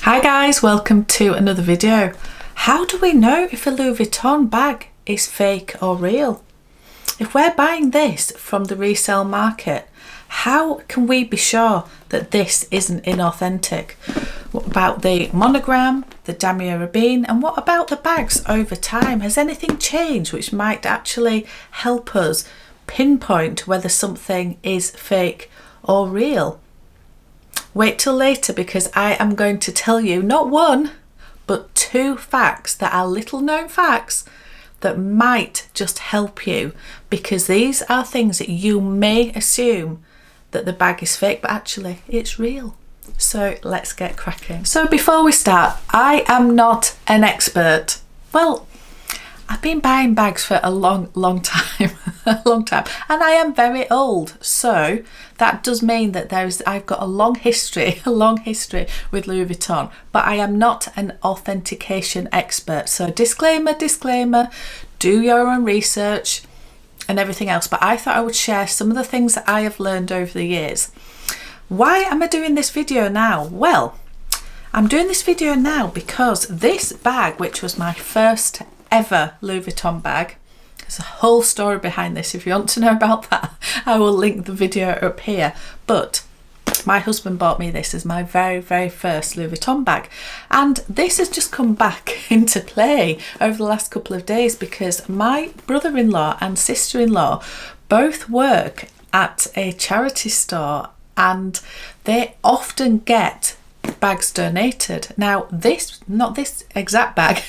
Hi guys, welcome to another video. How do we know if a Louis Vuitton bag is fake or real? If we're buying this from the resale market, how can we be sure that this isn't inauthentic? What about the monogram, the damier rabine, and what about the bags over time? Has anything changed which might actually help us pinpoint whether something is fake or real? Wait till later, because I am going to tell you not one but two facts that are little known facts that might just help you, because these are things that you may assume that the bag is fake but actually it's real. So let's get cracking. So before we start, I am not an expert. Well, I've been buying bags for a long time, and I am very old. So that does mean that I've got a long history with Louis Vuitton, but I am not an authentication expert. So disclaimer, do your own research and everything else. But I thought I would share some of the things that I have learned over the years. Why am I doing this video now? Well, I'm doing this video now because this bag, which was my first ever Louis Vuitton bag, there's a whole story behind this. If you want to know about that, I will link the video up here. But my husband bought me this as my very first Louis Vuitton bag, and this has just come back into play over the last couple of days because my brother-in-law and sister-in-law both work at a charity store, and they often get bags donated. Now not this exact bag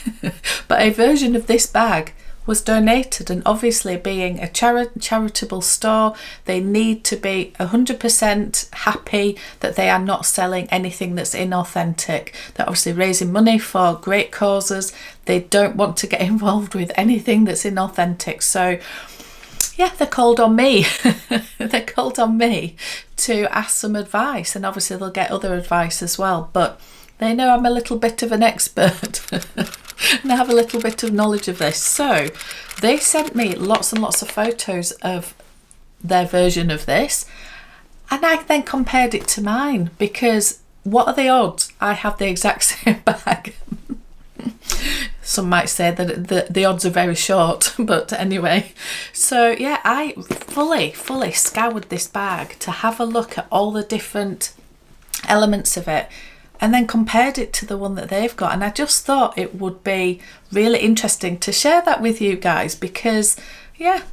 but a version of this bag was donated, and obviously being a charitable store, they need to be 100% happy that they are not selling anything that's inauthentic. They're obviously raising money for great causes. They don't want to get involved with anything that's inauthentic. So yeah, they called on me to ask some advice, and obviously they'll get other advice as well, but they know I'm a little bit of an expert and I have a little bit of knowledge of this. So they sent me lots and lots of photos of their version of this, and I then compared it to mine, because what are the odds I have the exact same bag? Some might say that the odds are very short, but anyway. So yeah, I fully scoured this bag to have a look at all the different elements of it, and then compared it to the one that they've got. And I just thought it would be really interesting to share that with you guys, because yeah,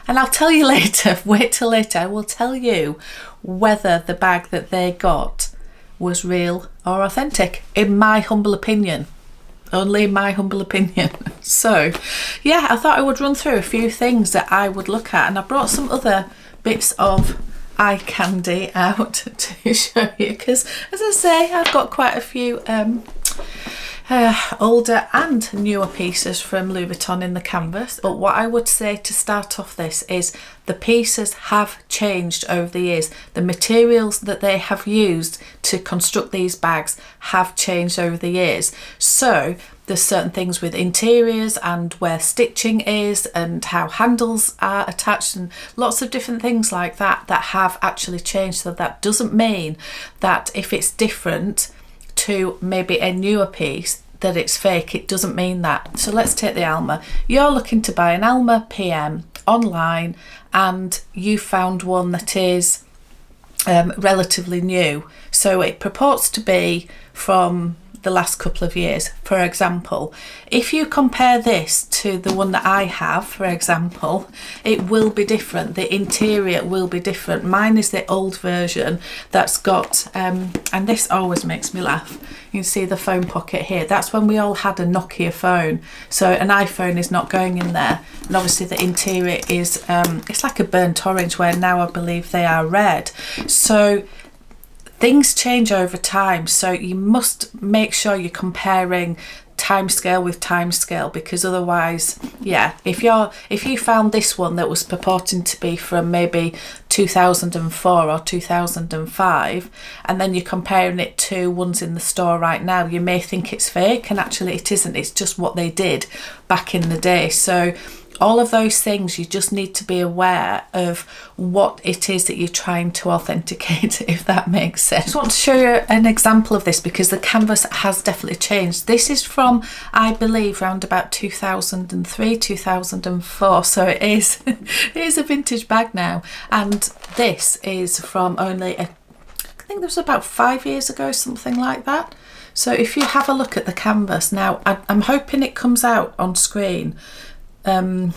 and I'll tell you later, wait till later, I will tell you whether the bag that they got was real or authentic, in my humble opinion. Only my humble opinion. So yeah, I thought I would run through a few things that I would look at, and I brought some other bits of eye candy out to show you, because as I say, I've got quite a few older and newer pieces from Louis Vuitton in the canvas. But what I would say to start off this is the pieces have changed over the years. The materials that they have used to construct these bags have changed over the years. So there's certain things with interiors and where stitching is and how handles are attached, and lots of different things like that that have actually changed. So that doesn't mean that if it's different to maybe a newer piece that it's fake. It doesn't mean that. So let's take the Alma. You're looking to buy an Alma PM online, and you found one that is relatively new. So it purports to be from the last couple of years. For example, if you compare this to the one that I have, for example, it will be different. The interior will be different. Mine is the old version that's got and this always makes me laugh. You can see the phone pocket here. That's when we all had a Nokia phone, so an iPhone is not going in there. And obviously the interior is it's like a burnt orange, where now I believe they are red. So things change over time, so you must make sure you're comparing timescale with timescale, because otherwise, yeah, if you found this one that was purporting to be from maybe 2004 or 2005, and then you're comparing it to ones in the store right now, you may think it's fake, and actually it isn't. It's just what they did back in the day. So all of those things, you just need to be aware of what it is that you're trying to authenticate, if that makes sense. I just want to show you an example of this because the canvas has definitely changed. This is from, I believe, around about 2003, 2004, so it is, it is a vintage bag now. And this is from only, I think that was about 5 years ago, something like that. So if you have a look at the canvas now, I'm hoping it comes out on screen the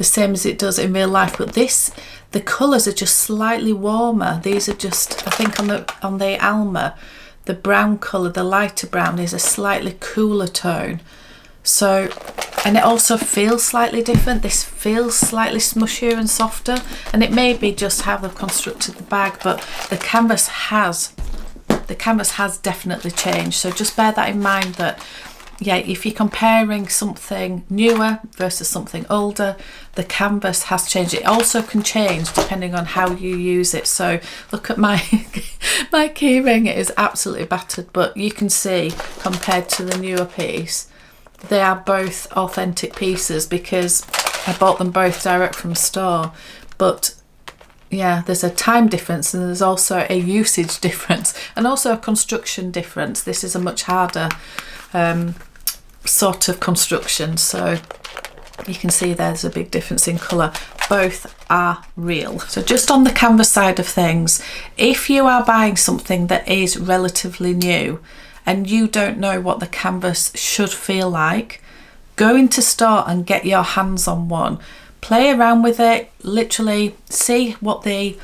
same as it does in real life, but the colours are just slightly warmer. These are just, I think on the Alma, the brown colour, the lighter brown, is a slightly cooler tone. So, and it also feels slightly different. This feels slightly smushier and softer, and it may be just how they've constructed the bag, but the canvas has definitely changed. So just bear that in mind, that yeah, if you're comparing something newer versus something older, the canvas has changed. It also can change depending on how you use it. So look at my my keyring, it is absolutely battered, but you can see compared to the newer piece, they are both authentic pieces because I bought them both direct from store. But yeah, there's a time difference, and there's also a usage difference, and also a construction difference. This is a much harder sort of construction, so you can see there's a big difference in colour. Both are real. So just on the canvas side of things, if you are buying something that is relatively new and you don't know what the canvas should feel like, go into store and get your hands on one. Play around with it, literally see what the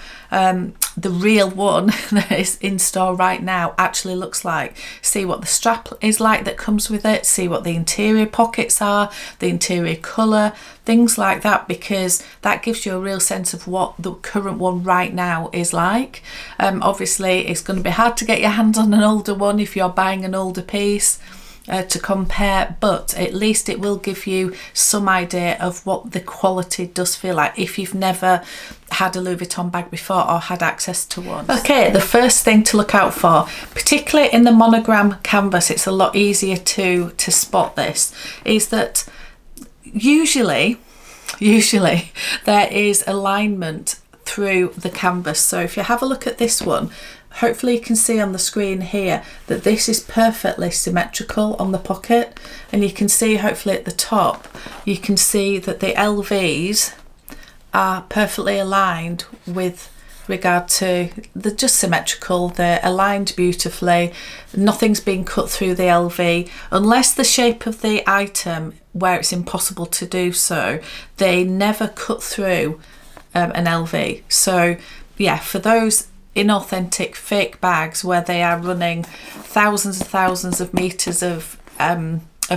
real one that is in store right now actually looks like. See what the strap is like that comes with it, see what the interior pockets are, the interior colour, things like that, because that gives you a real sense of what the current one right now is like. Obviously it's going to be hard to get your hands on an older one if you're buying an older piece to compare, but at least it will give you some idea of what the quality does feel like if you've never had a Louis Vuitton bag before or had access to one. Okay, the first thing to look out for, particularly in the monogram canvas, it's a lot easier to spot this, is that usually there is alignment through the canvas. So if you have a look at this one, hopefully you can see on the screen here that this is perfectly symmetrical on the pocket, and you can see hopefully at the top you can see that the LVs are perfectly aligned with regard to, they're just symmetrical, they're aligned beautifully, nothing's been cut through the LV unless the shape of the item where it's impossible to do so, they never cut through an LV. So yeah, for those inauthentic fake bags where they are running thousands and thousands of meters of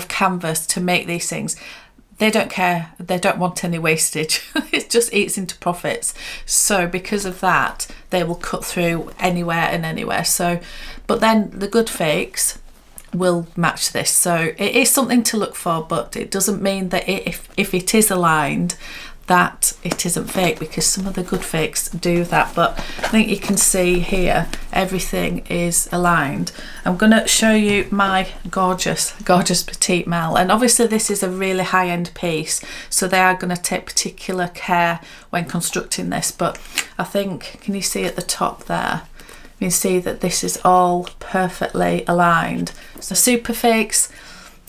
canvas to make these things, they don't care, they don't want any wastage. It just eats into profits. So because of that, they will cut through anywhere and anywhere. So, but then the good fakes will match this. So it is something to look for, but it doesn't mean that if it is aligned, that it isn't fake, because some of the good fakes do that. But I think you can see here everything is aligned. I'm going to show you my gorgeous petite malle, and obviously this is a really high-end piece, so they are going to take particular care when constructing this. But I think, can you see at the top there, you can see that this is all perfectly aligned. So super fakes,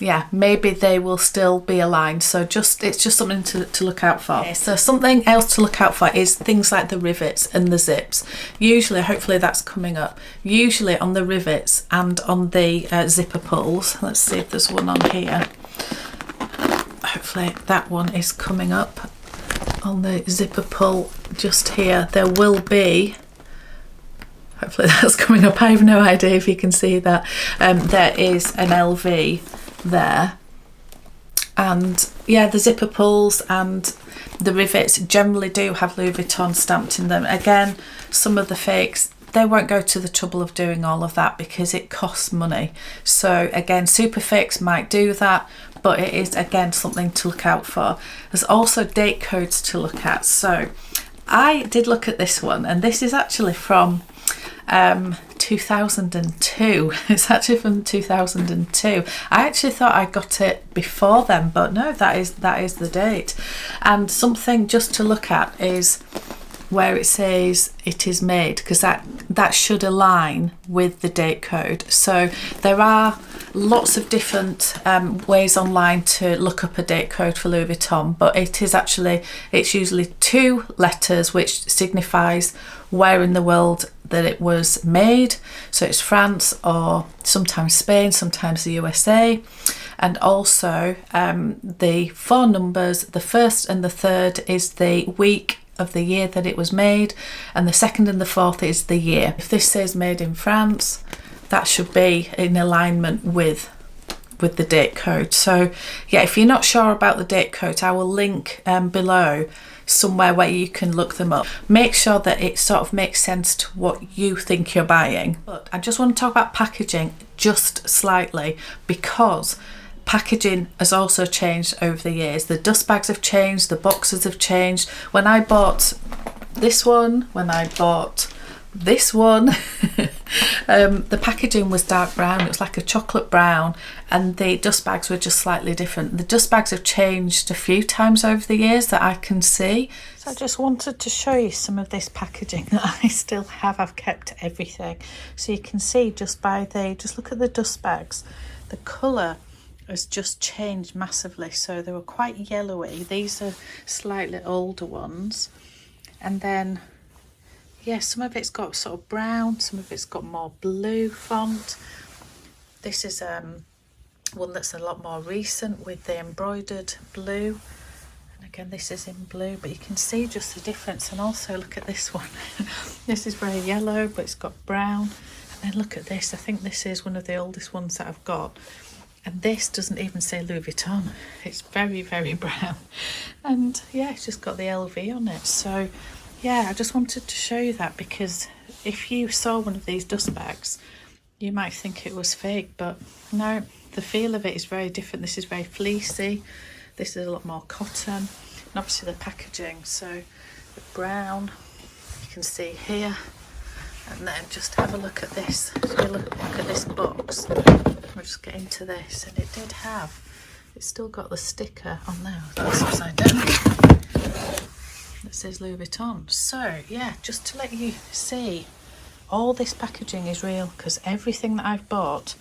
yeah, maybe they will still be aligned. So it's just something to look out for. Okay, so something else to look out for is things like the rivets and the zips. Usually, hopefully that's coming up, usually on the rivets and on the zipper pulls. Let's see if there's one on here. Hopefully that one is coming up on the zipper pull just here. There will be, hopefully that's coming up. I have no idea if you can see that. There is an LV there, and yeah, the zipper pulls and the rivets generally do have Louis Vuitton stamped in them. Again, some of the fakes, they won't go to the trouble of doing all of that because it costs money. So again, super fakes might do that, but it is again something to look out for. There's also date codes to look at. So I did look at this one, and this is actually from 2002. It's actually from 2002. I actually thought I got it before then, but no, that is the date. And something just to look at is where it says it is made, because that should align with the date code. So there are lots of different ways online to look up a date code for Louis Vuitton, but it's usually 2 letters which signifies where in the world that it was made. So it's France, or sometimes Spain, sometimes the USA. And also the 4 numbers, the 1st and the 3rd is the week of the year that it was made, and the 2nd and the 4th is the year. If this says made in France, that should be in alignment with the date code. So yeah, if you're not sure about the date code, I will link below somewhere where you can look them up. Make sure that it sort of makes sense to what you think you're buying. But I just want to talk about packaging just slightly, because packaging has also changed over the years. The dust bags have changed, the boxes have changed. When I bought this one, when I bought this one, the packaging was dark brown. It was like a chocolate brown, and the dust bags were just slightly different. The dust bags have changed a few times over the years that I can see. So I just wanted to show you some of this packaging that I still have. I've kept everything. So you can see just look at the dust bags. The colour has just changed massively. So they were quite yellowy. These are slightly older ones. And then, yeah, some of it's got sort of brown, some of it's got more blue font. This is one that's a lot more recent with the embroidered blue. And again, this is in blue, but you can see just the difference. And also look at this one. This is very yellow, but it's got brown. And then look at this. I think this is one of the oldest ones that I've got. And this doesn't even say Louis Vuitton. It's very, very brown. And yeah, it's just got the LV on it. So yeah, I just wanted to show you that, because if you saw one of these dust bags, you might think it was fake, but no, the feel of it is very different. This is very fleecy. This is a lot more cotton. And obviously the packaging, so the brown, you can see here. And then just have a look at this. So you look at this box. We'll just get into this, and it's still got the sticker on there. It's upside down. That says Louis Vuitton. So yeah, just to let you see, all this packaging is real, because everything that I've bought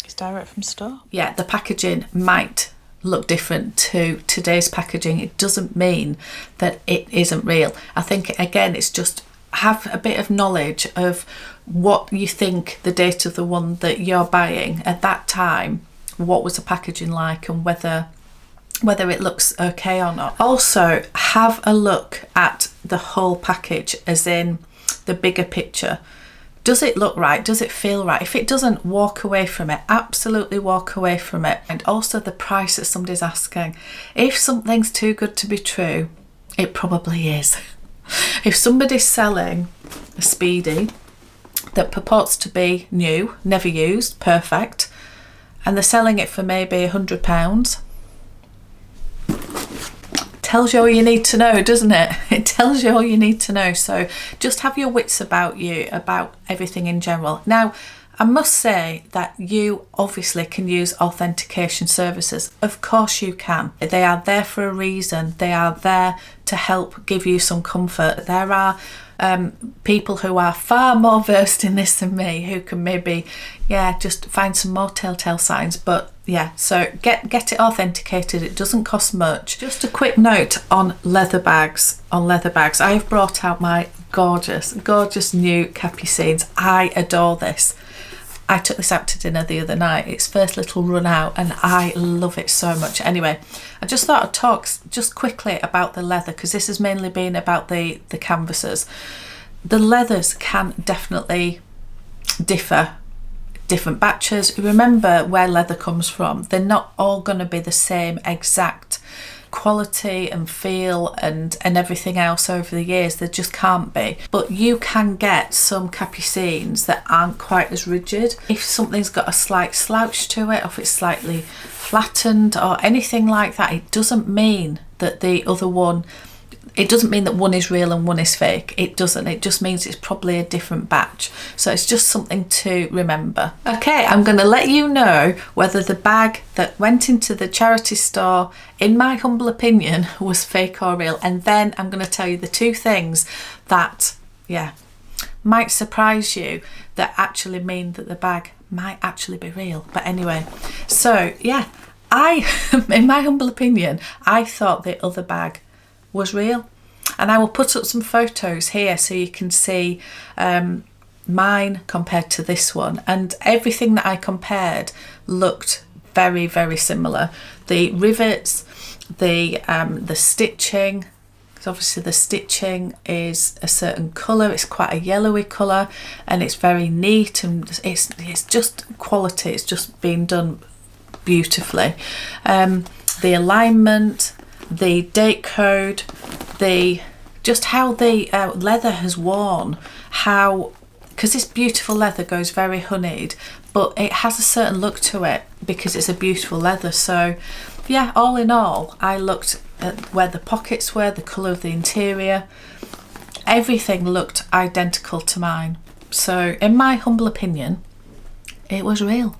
is direct from store. Yeah, the packaging might look different to today's packaging. It doesn't mean that it isn't real. I think again, it's just have a bit of knowledge of what you think the date of the one that you're buying at that time, what was the packaging like, and whether it looks okay or not. Also, have a look at the whole package, as in the bigger picture. Does it look right? Does it feel right? If it doesn't, walk away from it. Absolutely walk away from it. And also the price that somebody's asking. If something's too good to be true, it probably is. If somebody's selling a Speedy that purports to be new, never used, perfect, and they're selling it for maybe £100, tells you all you need to know, doesn't it? It tells you all you need to know. So just have your wits about you, about everything in general. Now, I must say that you obviously can use authentication services. Of course you can. They are there for a reason. They are there to help give you some comfort. There are people who are far more versed in this than me, who can maybe, yeah, just find some more telltale signs. But yeah, so get it authenticated. It doesn't cost much. Just a quick note on leather bags. I've brought out my gorgeous new Capucines. I adore this. I took this out to dinner the other night. It's first little run out, and I love it so much. Anyway, I just thought I'd talk just quickly about the leather, because this has mainly been about the canvases. The leathers can definitely differ, different batches. Remember where leather comes from. They're not all going to be the same exact quality and feel and everything else over the years. There just can't be. But you can get some Capucines that aren't quite as rigid. If something's got a slight slouch to it, or if it's slightly flattened or anything like that, it doesn't mean that the other one it doesn't mean that one is real and one is fake. It doesn't. It just means it's probably a different batch. So it's just something to remember. Okay, I'm going to let you know whether the bag that went into the charity store, in my humble opinion, was fake or real. And then I'm going to tell you the two things that, yeah, might surprise you, that actually mean that the bag might actually be real. But anyway, so yeah, in my humble opinion, I thought the other bag was real, and I will put up some photos here so you can see mine compared to this one, and everything that I compared looked very, very similar. The rivets, the stitching, because obviously the stitching is a certain colour, it's quite a yellowy colour, and it's very neat, and it's just quality, it's just been done beautifully. The alignment, the date code, just how the leather has worn, because this beautiful leather goes very honeyed, but it has a certain look to it because it's a beautiful leather. So yeah, all in all, I looked at where the pockets were, the colour of the interior, everything looked identical to mine. So in my humble opinion, it was real.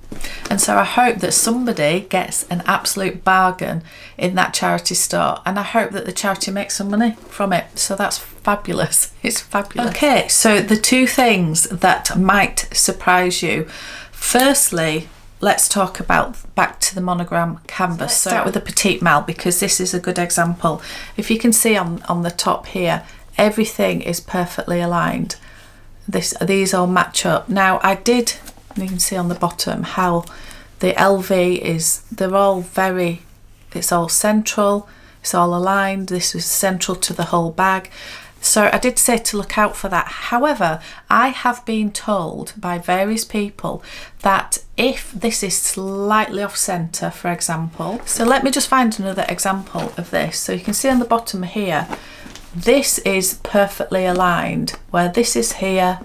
And so I hope that somebody gets an absolute bargain in that charity store, and I hope that the charity makes some money from it. So that's fabulous. It's fabulous. Okay, so the two things that might surprise you. Firstly, let's talk about back to the monogram canvas. Let's start with the petite malle, because this is a good example. If you can see on the top here, everything is perfectly aligned. These all match up. Now you can see on the bottom how the LV is, it's all central, it's all aligned. This is central to the whole bag. So I did say to look out for that. However, I have been told by various people that if this is slightly off centre, for example, so let me just find another example of this. So you can see on the bottom here, this is perfectly aligned, where this is here,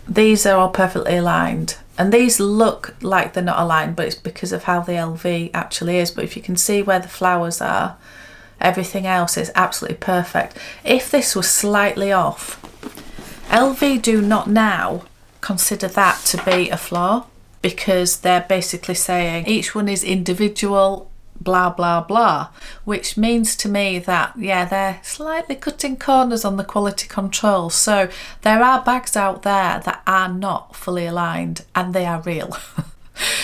these are all perfectly aligned, and these look like they're not aligned, but it's because of how the LV actually is. But if you can see where the flowers are, everything else is absolutely perfect. If this was slightly off, LV do not now consider that to be a flaw, because they're basically saying each one is individual, blah blah blah, which means to me that, yeah, they're slightly cutting corners on the quality control. So there are bags out there that are not fully aligned, and they are real.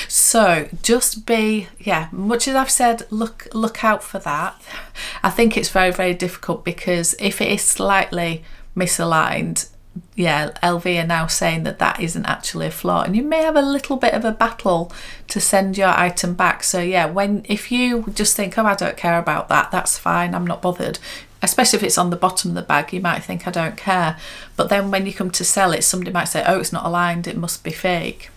So just be, yeah, much as I've said, look out for that. I think it's very, very difficult, because if it is slightly misaligned, yeah, LV are now saying that that isn't actually a flaw, and you may have a little bit of a battle to send your item back. So yeah, if you just think, oh, I don't care about that, that's fine, I'm not bothered, especially if it's on the bottom of the bag, you might think I don't care, but then when you come to sell it, somebody might say, oh, it's not aligned, it must be fake.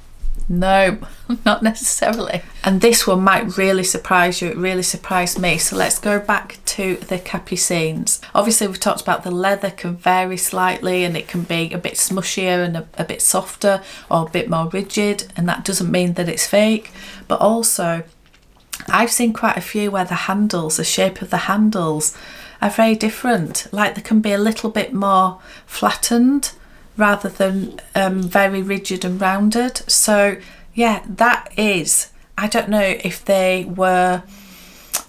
No, not necessarily. And this one might really surprise you. It really surprised me. So let's go back to the Capucines. Obviously, we've talked about the leather can vary slightly, and it can be a bit smushier and a bit softer, or a bit more rigid, and that doesn't mean that it's fake. But also, I've seen quite a few where the shape of the handles are very different. Like they can be a little bit more flattened rather than very rigid and rounded. So yeah, that is, I don't know if they were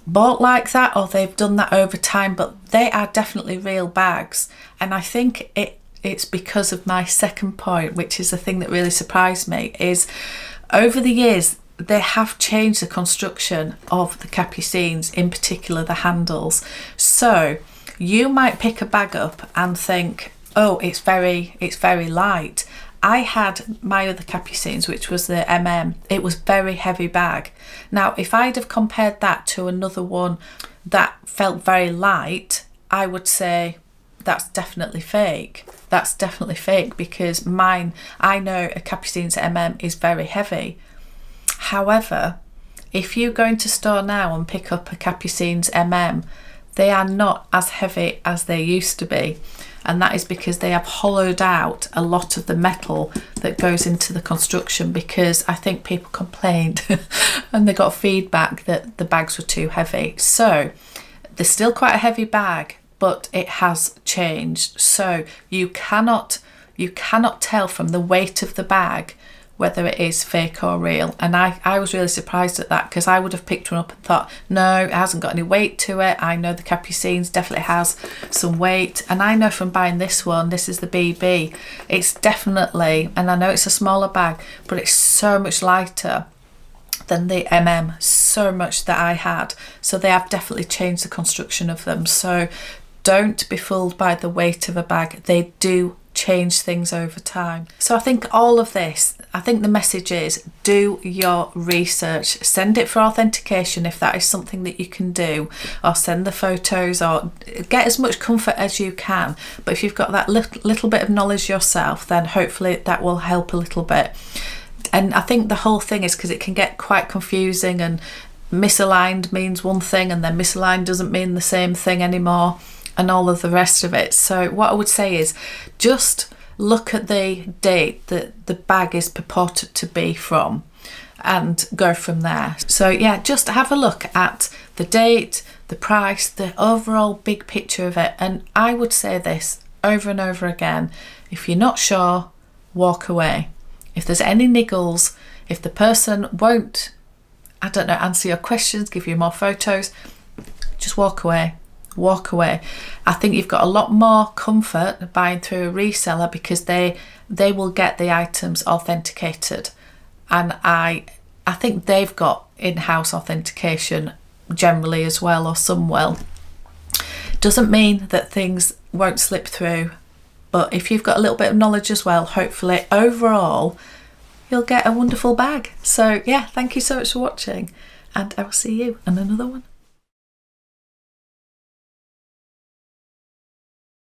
bought like that or they've done that over time, but they are definitely real bags. And I think it's because of my second point, which is the thing that really surprised me, is over the years they have changed the construction of the Capucines, in particular the handles. So you might pick a bag up and think, oh, it's very light. I had my other Capucines, which was the it was very heavy bag. Now, if I'd have compared that to another one that felt very light, I would say that's definitely fake. That's definitely fake, because mine, I know a Capucines is very heavy. However, if you go into store now and pick up a Capucines they are not as heavy as they used to be. And that is because they have hollowed out a lot of the metal that goes into the construction, because I think people complained and they got feedback that the bags were too heavy. So they're still quite a heavy bag, but it has changed. So you cannot tell from the weight of the bag whether it is fake or real. And I was really surprised at that, because I would have picked one up and thought, no, it hasn't got any weight to it. I know the Capucines definitely has some weight, and I know from buying this one, this is the BB, it's definitely, and I know it's a smaller bag, but it's so much lighter than the so much that I had. So they have definitely changed the construction of them. So don't be fooled by the weight of a bag. They do change things over time. So I think all of this, I think the message is, do your research. Send it for authentication if that is something that you can do, or send the photos, or get as much comfort as you can. But if you've got that little bit of knowledge yourself, then hopefully that will help a little bit. And I think the whole thing is because it can get quite confusing, and misaligned means one thing and then misaligned doesn't mean the same thing anymore, and all of the rest of it. So what I would say is just look at the date that the bag is purported to be from and go from there. So yeah, just have a look at the date, the price, the overall big picture of it. And I would say this over and over again: if you're not sure, walk away. If there's any niggles, if the person won't, I don't know, answer your questions, give you more photos, just walk away. Walk away. I think you've got a lot more comfort buying through a reseller, because they will get the items authenticated, and I think they've got in-house authentication generally as well, or some will. Doesn't mean that things won't slip through, but if you've got a little bit of knowledge as well, hopefully overall you'll get a wonderful bag. So yeah, thank you so much for watching, and I will see you in another one.